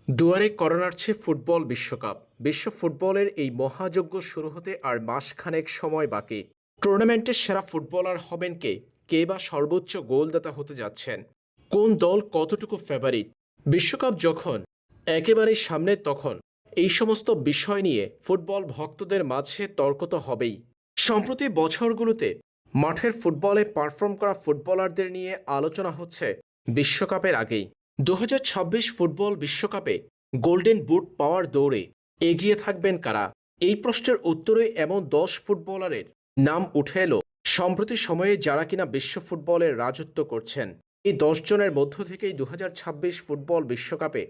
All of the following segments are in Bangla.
দুয়ারে কড়া নাড়ছে ফুটবল বিশ্বকাপ। বিশ্ব ফুটবলের এই মহাযজ্ঞ শুরু হতে আর মাসখানেক সময় বাকি। টুর্নামেন্টের সেরা ফুটবলার হবেন কে? কে বা সর্বোচ্চ গোলদাতা হতে যাচ্ছেন? কোন দল কতটুকু ফেভারিট? বিশ্বকাপ যখন একেবারেই সামনে, তখন এই সমস্ত বিষয় নিয়ে ফুটবল ভক্তদের মাঝে তর্ক তো হবেই। সম্প্রতি বছরগুলোতে মাঠের ফুটবলে পারফর্ম করা ফুটবলারদের নিয়ে আলোচনা হচ্ছে বিশ্বকাপের আগেই। ২০২৬ ফুটবল বিশ্বকাপে গোল্ডেন বুট পাওয়ার দৌড়ে এগিয়ে থাকবেন কারা? এই প্রশ্নের উত্তরে এমন ১০ ফুটবলারের নাম উঠে এলো সম্প্রতি সময়ে, যারা কিনা বিশ্ব ফুটবলের রাজত্ব করছেন। এই ১০ জনের মধ্য থেকেই ২০২৬ ফুটবল বিশ্বকাপে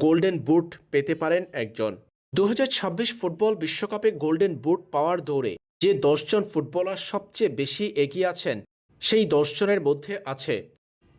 গোল্ডেন বুট পেতে পারেন একজন। ২০২৬ ফুটবল বিশ্বকাপে গোল্ডেন বুট পাওয়ার দৌড়ে যে ১০ জন ফুটবলার সবচেয়ে বেশি এগিয়ে আছেন, সেই ১০ জনের মধ্যে আছে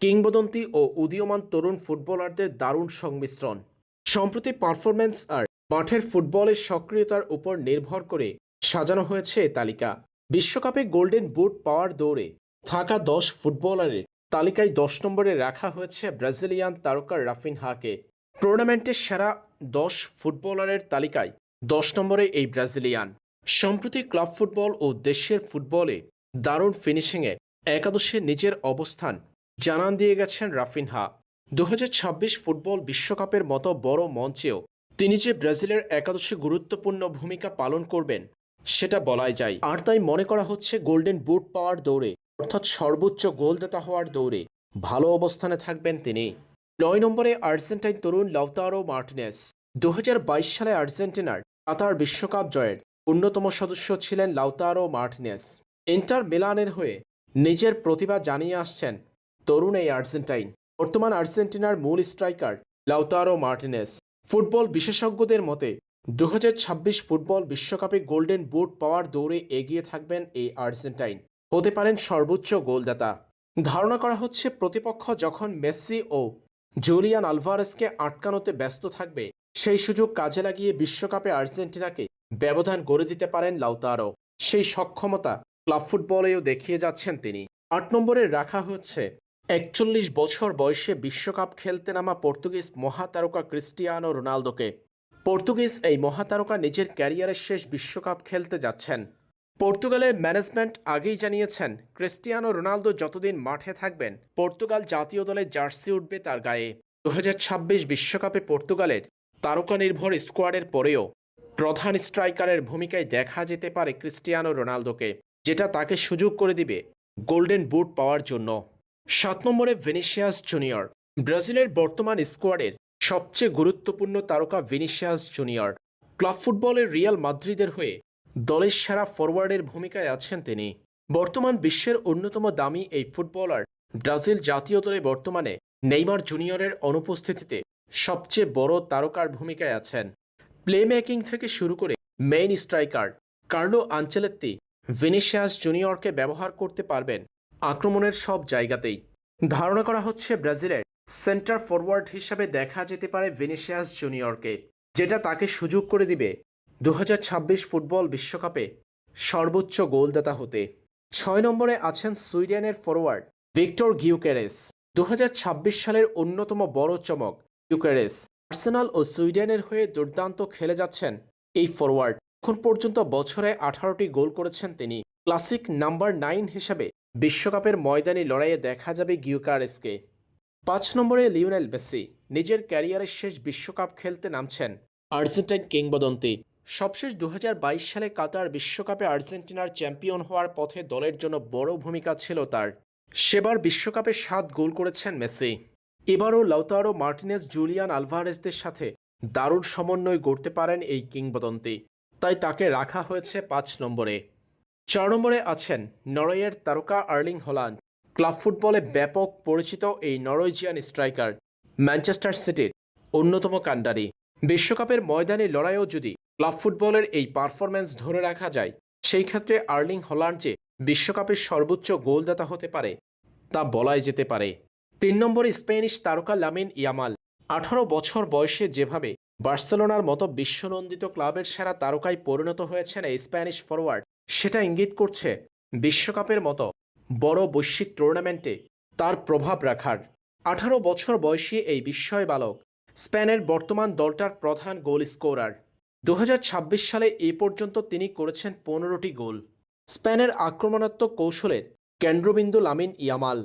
কিংবদন্তি ও উদীয়মান তরুণ ফুটবলারদের দারুণ সংমিশ্রণ। সম্প্রতি পারফরম্যান্স আর মাঠের ফুটবলের সক্রিয়তার উপর নির্ভর করে সাজানো হয়েছে এ তালিকা। বিশ্বকাপে গোল্ডেন বুট পাওয়ার দৌড়ে থাকা ১০ ফুটবলারের তালিকায় ১০ নম্বরে রাখা হয়েছে ব্রাজিলিয়ান তারকা রাফিনহাকে। টুর্নামেন্টের সেরা ১০ ফুটবলারের তালিকায় ১০ নম্বরে এই ব্রাজিলিয়ান। সম্প্রতি ক্লাব ফুটবল ও দেশের ফুটবলে দারুণ ফিনিশিংয়ে একাদশে নিজের অবস্থান জানান দিয়ে গেছেন রাফিনহা। ২০২৬ ফুটবল বিশ্বকাপের মতো বড় মঞ্চেও তিনি যে ব্রাজিলের একাদশে গুরুত্বপূর্ণ ভূমিকা পালন করবেন, সেটা বলাই যায়। আর তাই মনে করা হচ্ছে গোল্ডেন বুট পাওয়ার দৌড়ে, অর্থাৎ সর্বোচ্চ গোলদাতা হওয়ার দৌড়ে ভালো অবস্থানে থাকবেন তিনি। ৯ নম্বরে আর্জেন্টাইন তরুণ লাউতারো মার্টিনেস। ২০২২ সালে আর্জেন্টিনার কাতার বিশ্বকাপ জয়ের অন্যতম সদস্য ছিলেন লাউতারো মার্টিনেস। ইন্টার মিলানের হয়ে নিজের প্রতিভা জানিয়ে আসছেন তরুণ এই আর্জেন্টাইন। বর্তমান আর্জেন্টিনার মূল স্ট্রাইকার লাউতারো মার্টিনেস। ফুটবল বিশেষজ্ঞদের মতে ২০২৬ ফুটবল বিশ্বকাপে গোল্ডেন বুট পাওয়ার দৌড়ে এগিয়ে থাকবেন এই আর্জেন্টাইন, হতে পারেন সর্বোচ্চ গোলদাতা। ধারণা করা হচ্ছে প্রতিপক্ষ যখন মেসি ও জুলিয়ান আলভারেজকে আটকানোতে ব্যস্ত থাকবে, সেই সুযোগ কাজে লাগিয়ে বিশ্বকাপে আর্জেন্টিনাকে ব্যবধান গড়ে দিতে পারেন লাউতারো। সেই সক্ষমতা ক্লাব ফুটবলেও দেখিয়ে যাচ্ছেন তিনি। ৮ নম্বরে রাখা হচ্ছে ৪১ বছর বয়সে বিশ্বকাপ খেলতে নামা পর্তুগিজ মহাতারকা ক্রিস্টিয়ানো রোনালদোকে। পর্তুগিজ এই মহাতারকা নিজের ক্যারিয়ারের শেষ বিশ্বকাপ খেলতে যাচ্ছেন। পর্তুগালের ম্যানেজমেন্ট আগেই জানিয়েছেন, ক্রিস্টিয়ানো রোনালদো যতদিন মাঠে থাকবেন, পর্তুগাল জাতীয় দলের জার্সি উঠবে তার গায়ে। ২০২৬ বিশ্বকাপে পর্তুগালের তারকা নির্ভর স্কোয়াডের পরেও প্রধান স্ট্রাইকারের ভূমিকায় দেখা যেতে পারে ক্রিস্টিয়ানো রোনালদোকে, যেটা তাকে সুযোগ করে দিবে গোল্ডেন বুট পাওয়ার জন্য। ৭ নম্বরে ভিনিসিয়াস জুনিয়র। ব্রাজিলের বর্তমান স্কোয়াডের সবচেয়ে গুরুত্বপূর্ণ তারকা ভিনিসিয়াস জুনিয়র। ক্লাব ফুটবলের রিয়াল মাদ্রিদের হয়ে দলের সেরা ফরওয়ার্ডের ভূমিকায় আছেন তিনি। বর্তমান বিশ্বের অন্যতম দামি এই ফুটবলার ব্রাজিল জাতীয় দলে বর্তমানে নেইমার জুনিয়রের অনুপস্থিতিতে সবচেয়ে বড় তারকার ভূমিকায় আছেন। প্লে মেকিং থেকে শুরু করে main striker Carlo Ancelotti Vinicius জুনিয়রকে ব্যবহার করতে পারবেন আক্রমণের সব জায়গাতেই। ধারণা করা হচ্ছে ব্রাজিলের সেন্টার ফরওয়ার্ড হিসাবে দেখা যেতে পারে ভিনিসিয়াস জুনিয়রকে, যেটা তাকে সুযোগ করে দিবে ২০২৬ ফুটবল বিশ্বকাপে সর্বোচ্চ গোলদাতা হতে। ৬ নম্বরে আছেন সুইডেনের ফরওয়ার্ড ভিক্টর গিউকেরেস। ২০২৬ সালের অন্যতম বড় চমক গিউকেরেস। আর্সেনাল ও সুইডেনের হয়ে দুর্দান্ত খেলে যাচ্ছেন এই ফরওয়ার্ড। এখন পর্যন্ত বছরে ১৮টি গোল করেছেন তিনি। ক্লাসিক নাম্বার ৯ হিসাবে বিশ্বকাপের ময়দানি লড়াইয়ে দেখা যাবে গিউকারেসকে। ৫ নম্বরে লিওনেল মেসি। নিজের ক্যারিয়ারের শেষ বিশ্বকাপ খেলতে নামছেন আর্জেন্টাইন কিংবদন্তি। সবশেষ ২০২২ সালে কাতার বিশ্বকাপে আর্জেন্টিনার চ্যাম্পিয়ন হওয়ার পথে দলের জন্য বড় ভূমিকা ছিল তার। সেবার বিশ্বকাপে ৭ গোল করেছেন মেসি। এবারও লাউতারো মার্টিনেজ জুলিয়ান আলভারেজদের সাথে দারুণ সমন্বয় গড়তে পারেন এই কিংবদন্তি, তাই তাকে রাখা হয়েছে ৫ নম্বরে। ৪ নম্বরে আছেন নরওয়ের তারকা আর্লিং হল্যান্ড। ক্লাব ফুটবলে ব্যাপক পরিচিত এই নরওয়েজিয়ান স্ট্রাইকার ম্যানচেস্টার সিটির অন্যতম কাণ্ডারি। বিশ্বকাপের ময়দানে লড়াইও যদি ক্লাব ফুটবলের এই পারফরম্যান্স ধরে রাখা যায়, সেই ক্ষেত্রে আর্লিং হল্যান্ড যে বিশ্বকাপের সর্বোচ্চ গোলদাতা হতে পারে তা বলাই যেতে পারে। ৩ নম্বরে স্প্যানিশ তারকা লামিন ইয়ামাল। ১৮ বছর বয়সে যেভাবে বার্সেলোনার মতো বিশ্বনন্দিত ক্লাবের সেরা তারকায় পরিণত হয়েছেন এই স্প্যানিশ ফরওয়ার্ড, সেটা ইঙ্গিত করছে বিশ্বকাপের মতো বড় বৈশ্বিক টুর্নামেন্টে তার প্রভাব রাখার। ১৮ বছর বয়সী এই বিস্ময় বালক স্পেনের বর্তমান দলটার প্রধান গোল স্কোরার। 2026 সালে এ পর্যন্ত তিনি করেছেন 15টি গোল। স্পেনের আক্রমণাত্মক কৌশলের কেন্দ্রবিন্দু লামিন ইয়ামাল।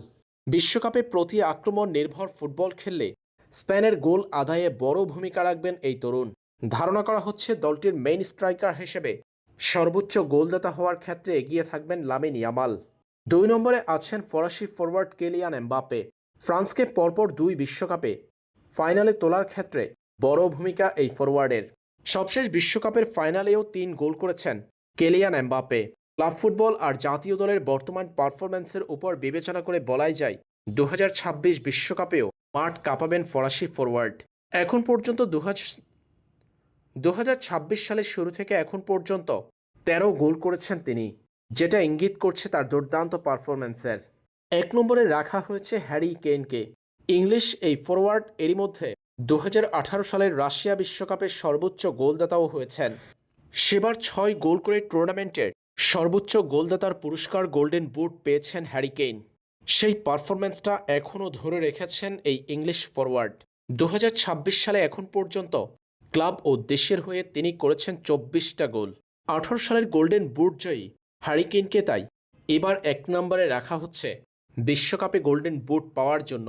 বিশ্বকাপে প্রতি আক্রমণ নির্ভর ফুটবল খেললে স্পেনের গোল আদায়ে বড় ভূমিকা রাখবেন এই তরুণ। ধারণা করা হচ্ছে দলটির মেইন স্ট্রাইকার হিসেবে সর্বোচ্চ গোলদাতা হওয়ার ক্ষেত্রে এগিয়ে থাকবেন লামিন ইয়ামাল। 2 নম্বরে আছেন ফরাসি ফরওয়ার্ড কেলিয়ান এমবাপ্পে। ফ্রান্সকে পরপর 2 বিশ্বকাপে ফাইনালে তোলার ক্ষেত্রে বড় ভূমিকা এই ফরওয়ার্ডের। সবশেষ বিশ্বকাপের ফাইনালেও 3 গোল করেছেন কেলিয়ান এমবাপ্পে। ক্লাব ফুটবল আর জাতীয় দলের বর্তমান পারফরম্যান্সের উপর বিবেচনা করে বলাই যায় 2026 বিশ্বকাপেও মাঠ কাঁপাবেন ফরাসি ফরওয়ার্ড। এখন পর্যন্ত 2026 সালের শুরু থেকে এখন পর্যন্ত 13 গোল করেছেন তিনি, যেটা ইঙ্গিত করছে তার দুর্দান্ত পারফরম্যান্সের। 1 নম্বরে রাখা হয়েছে হ্যারি কেইনকে। ইংলিশ এই ফরওয়ার্ড এরই মধ্যে 2018 সালের রাশিয়া বিশ্বকাপের সর্বোচ্চ গোলদাতাও হয়েছেন। সেবার 6 গোল করে টুর্নামেন্টের সর্বোচ্চ গোলদাতার পুরস্কার গোল্ডেন বুট পেয়েছেন হ্যারি কেইন। সেই পারফরম্যান্সটা এখনও ধরে রেখেছেন এই ইংলিশ ফরওয়ার্ড। 2026 সালে এখন পর্যন্ত ক্লাব ও দেশের হয়ে তিনি করেছেন 24টা গোল। 18 সালের গোল্ডেন বুট জয়ী হ্যারি কেইনকে তাই এবার 1 নম্বরে রাখা হচ্ছে বিশ্বকাপে গোল্ডেন বুট পাওয়ার জন্য।